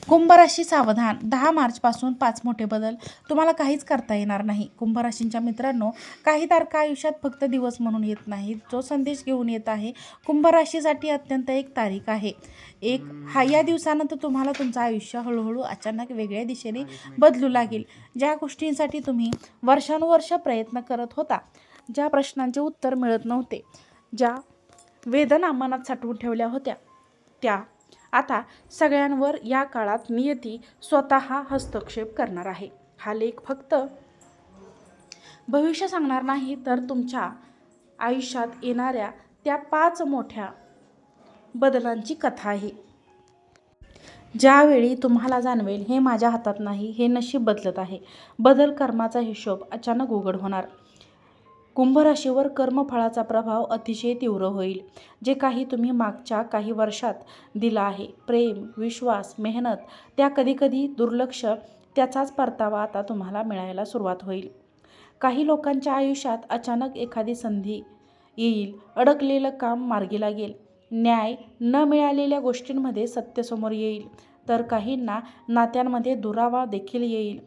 कुंभ राशी सावधान, 10 मार्चपासून 5 मोठे बदल. तुम्हाला काहीच करता येणार नाही. कुंभ राशींच्या मित्रांनो, काही तारखा आयुष्यात फक्त दिवस म्हणून येत नाहीत, जो संदेश घेऊन येत आहे. कुंभ राशीसाठी अत्यंत एक तारीख आहे. या दिवसानंतर तुम्हाला तुमचं आयुष्य हळूहळू अचानक वेगळ्या दिशेने बदलू लागेल. ज्या गोष्टींसाठी तुम्ही वर्षानुवर्ष प्रयत्न करत होता, ज्या प्रश्नांचे उत्तर मिळत नव्हते, ज्या वेदना मनात साठवून ठेवल्या होत्या, त्या आता सगळ्यांवर या काळात नियती स्वतः हस्तक्षेप करणार आहे. हा लेख फक्त भविष्य सांगणार नाही, तर तुमच्या आयुष्यात येणाऱ्या त्या 5 मोठ्या बदलांची कथा आहे. ज्यावेळी तुम्हाला जाणवेल, हे माझ्या हातात नाही, हे नशीब बदलत आहे. बदल कर्माचा हिशोब अचानक उघड होणार. कुंभ राशीवर कर्मफळाचा प्रभाव अतिशय तीव्र होईल. जे काही तुम्ही मागच्या काही वर्षात दिलं आहे, प्रेम, विश्वास, मेहनत, त्या कधीकधी दुर्लक्ष, त्याचाच परतावा आता तुम्हाला मिळायला सुरुवात होईल. काही लोकांच्या आयुष्यात अचानक एखादी संधी येईल, अडकलेलं काम मार्गी लागेल, न्याय न मिळालेल्या गोष्टींमध्ये सत्य समोर येईल, तर काहींना नात्यांमध्ये दुरावा देखील येईल.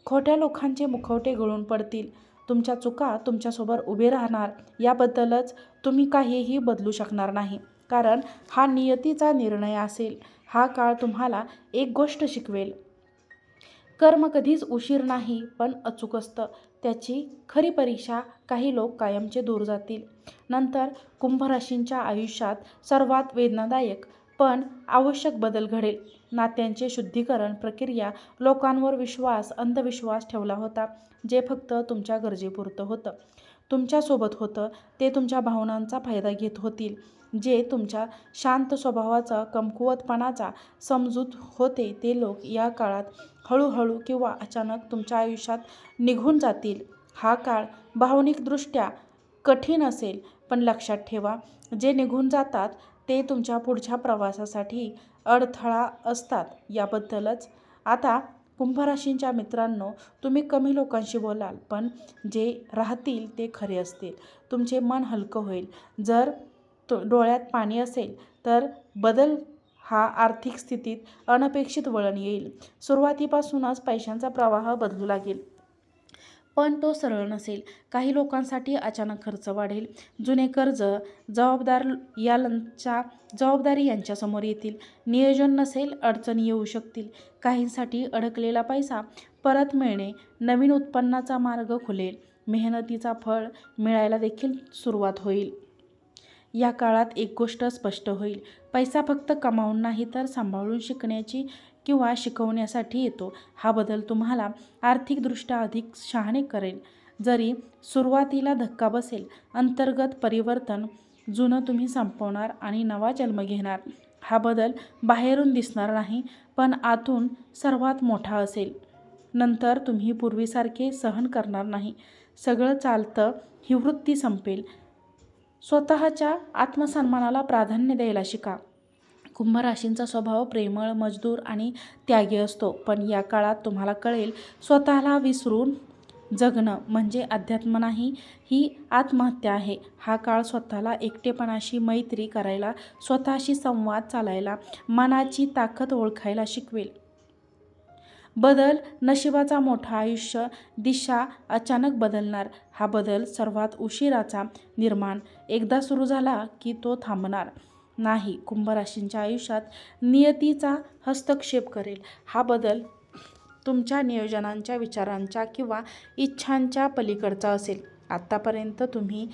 खोट्या लोकांचे मुखवटे गळून पडतील. तुमच्या चुका तुमच्यासोबत उभे राहणार. याबद्दलच तुम्ही काहीही बदलू शकणार नाही, कारण हा नियतीचा निर्णय असेल. हा काळ तुम्हाला एक गोष्ट शिकवेल. कर्म कधीच उशीर नाही, पण अचूक असतं. त्याची खरी परीक्षा काही लोक कायमचे दूर जातील. नंतर कुंभ राशींच्या आयुष्यात सर्वात वेदनादायक पण आवश्यक बदल घडेल. नात्यांचे शुद्धीकरण प्रक्रिया. लोकांवर विश्वास, अंधविश्वास ठेवला होता, जे फक्त तुमच्या गरजेपुरतं होतं, तुमच्यासोबत होतं, ते तुमच्या भावनांचा फायदा घेत होतील. जे तुमच्या शांत स्वभावाचा, कमकुवतपणाचा समजूत होते, ते लोक या काळात हळूहळू किंवा अचानक तुमच्या आयुष्यात निघून जातील. हा काळ भावनिकदृष्ट्या कठीण असेल, पण लक्षात ठेवा, जे निघून जातात ते तुमच्या पुढच्या प्रवासासाठी अडथळा असतात. याबद्दलच आता कुंभ राशींच्या मित्रांनो, तुम्ही कमी लोकांशी बोलाल, पण जे राहतील ते खरे असतील. तुमचे मन हलकं होईल. जर डोळ्यात पाणी असेल, तर बदल हा आर्थिक स्थितीत अनपेक्षित वळण येईल. सुरुवातीपासूनच पैशांचा प्रवाह बदलू लागेल, पण तो सरळ नसेल. काही लोकांसाठी अचानक खर्च वाढेल. जुने कर्ज, जबाबदारी यांच्यासमोर येतील. नियोजन नसेल, अडचणी येऊ शकतील. काहींसाठी अडकलेला पैसा परत मिळणे, नवीन उत्पन्नाचा मार्ग खुलेल. मेहनतीचा फळ मिळायला देखील सुरुवात होईल. या काळात एक गोष्ट स्पष्ट होईल, पैसा फक्त कमावून नाही, तर सांभाळून शिकण्याची किंवा शिकवण्यासाठी येतो. हा बदल तुम्हाला आर्थिकदृष्ट्या अधिक शहाणे करेल. जरी सुरुवातीला धक्का बसेल, अंतर्गत परिवर्तन. जुनं तुम्ही संपवणार आणि नवा जन्म घेणार. हा बदल बाहेरून दिसणार नाही, पण आतून सर्वात मोठा असेल. नंतर तुम्ही पूर्वीसारखे सहन करणार नाही. सगळं चालतं ही वृत्ती संपेल. स्वतःच्या आत्मसन्मानाला प्राधान्य द्यायला शिका. कुंभ राशींचा स्वभाव प्रेमळ, मजदूर आणि त्यागी असतो, पण या काळात तुम्हाला कळेल, स्वतःला विसरून जगणं म्हणजे अध्यात्म नाही, ही आत्महत्या आहे. हा काळ स्वतःला, एकटेपणाशी मैत्री करायला, स्वतःशी संवाद चालायला, मनाची ताकद ओळखायला शिकवेल. बदल नशिबाचा मोठा. आयुष्य दिशा अचानक बदलणार. हा बदल सर्वात उशिराचा निर्माण. एकदा सुरू झाला की तो थांबणार नाही. कुंभ राशींच्या आयुष्यात नियतीचा हस्तक्षेप करेल. हा बदल तुमच्या नियोजनांच्या, विचारांच्या किंवा इच्छांच्या पलीकडचा असेल. आत्तापर्यंत तुम्ही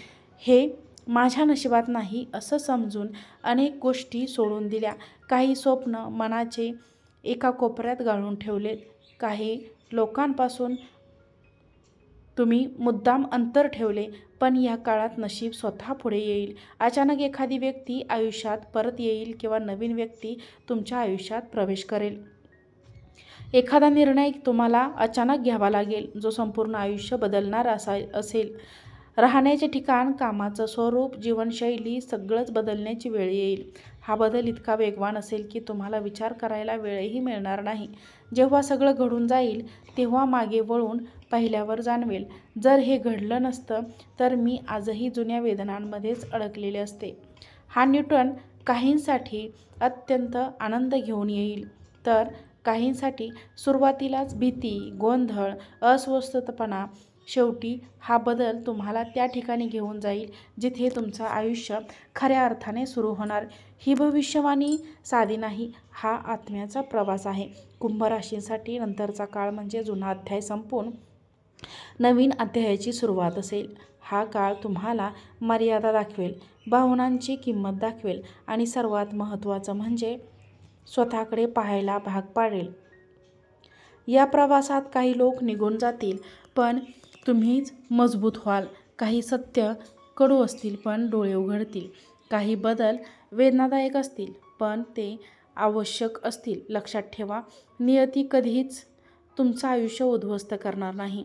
हे माझ्या नशिबात नाही असं समजून अनेक गोष्टी सोडून दिल्या. काही स्वप्न मनाचे एका कोपऱ्यात गाळून ठेवलेत. काही लोकांपासून तुम्ही मुद्दाम अंतर ठेवले, पण या काळात नशीब स्वतः पुढे येईल. अचानक एखादी व्यक्ती आयुष्यात परत येईल किंवा नवीन व्यक्ती तुमच्या आयुष्यात प्रवेश करेल. एखादा निर्णय तुम्हाला अचानक घ्यावा लागेल, जो संपूर्ण आयुष्य बदलणार असेल. राहण्याचे ठिकाण, कामाचं स्वरूप, जीवनशैली सगळंच बदलण्याची वेळ येईल. हा बदल इतका वेगवान असेल की तुम्हाला विचार करायला वेळही मिळणार नाही. जेव्हा सगळं घडून जाईल, तेव्हा मागे वळून पाहिल्यावर जाणवेल, जर हे घडलं नसतं तर मी आजही जुन्या वेदनांमध्येच अडकलेले असते. हा न्यूटन काहींसाठी अत्यंत आनंद घेऊन येईल, तर काहींसाठी सुरुवातीलाच भीती, गोंधळ, अस्वस्थपणा, शेवटी हा बदल तुम्हाला त्या ठिकाणी घेऊन जाईल जिथे तुमचं आयुष्य खऱ्या अर्थाने सुरू होणार. ही भविष्यवाणी साधी नाही, हा आत्म्याचा प्रवास आहे. कुंभ राशींसाठी नंतरचा काळ म्हणजे जुना अध्याय संपून नवीन अध्यायाची सुरुवात असेल. हा काळ तुम्हाला मर्यादा दाखवेल, भावनांची किंमत दाखवेल आणि सर्वात महत्त्वाचं म्हणजे स्वतःकडे पाहायला भाग पाडेल. या प्रवासात काही लोक निघून जातील, पण तुम्हीच मजबूत व्हाल. काही सत्य कडू असतील, पण डोळे उघडतील. काही बदल वेदनादायक असतील, पण ते आवश्यक असतील. लक्षात ठेवा, नियती कधीच तुमचं आयुष्य उद्ध्वस्त करणार नाही.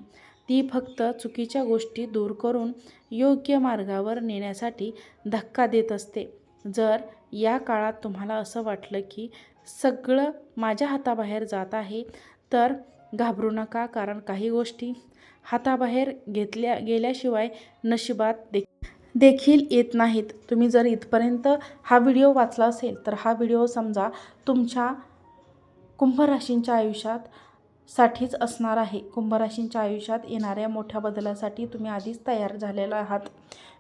ती फक्त चुकीच्या गोष्टी दूर करून योग्य मार्गावर नेण्यासाठी धक्का देत असते. जर या काळात तुम्हाला असं वाटलं की सगळं माझ्या हाताबाहेर जात आहे, तर घाबरू नका, कारण काही गोष्टी हाताबाहेर गेल्याशिवाय नशिबात देखील येत नाहीत. तुम्ही जर इथपर्यंत हा व्हिडिओ वाचला असेल, तर हा व्हिडिओ समजा तुमच्या कुंभ राशींच्या आयुष्यासाठीच असणार आहे. कुंभ राशींच्या आयुष्यात येणाऱ्या मोठ्या बदलासाठी तुम्ही आधीच तयार झालेला आहात.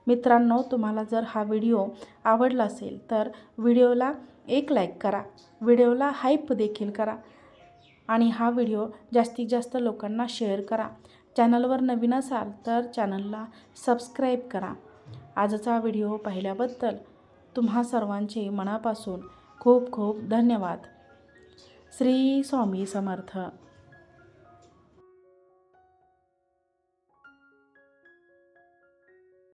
मित्रांनो, तुम्हाला जर हा व्हिडिओ आवडला असेल तर व्हिडिओला एक लाईक करा, व्हिडिओला हाईप देखील करा आणि हा व्हिडिओ जास्तीत जास्त लोकांना शेअर करा. चॅनलवर नवीन असाल तर चॅनलला सबस्क्राईब करा. आजचा व्हिडिओ पाहिल्याबद्दल तुम्हा सर्वांचे मनापासून खूप खूप धन्यवाद. श्री स्वामी समर्थ.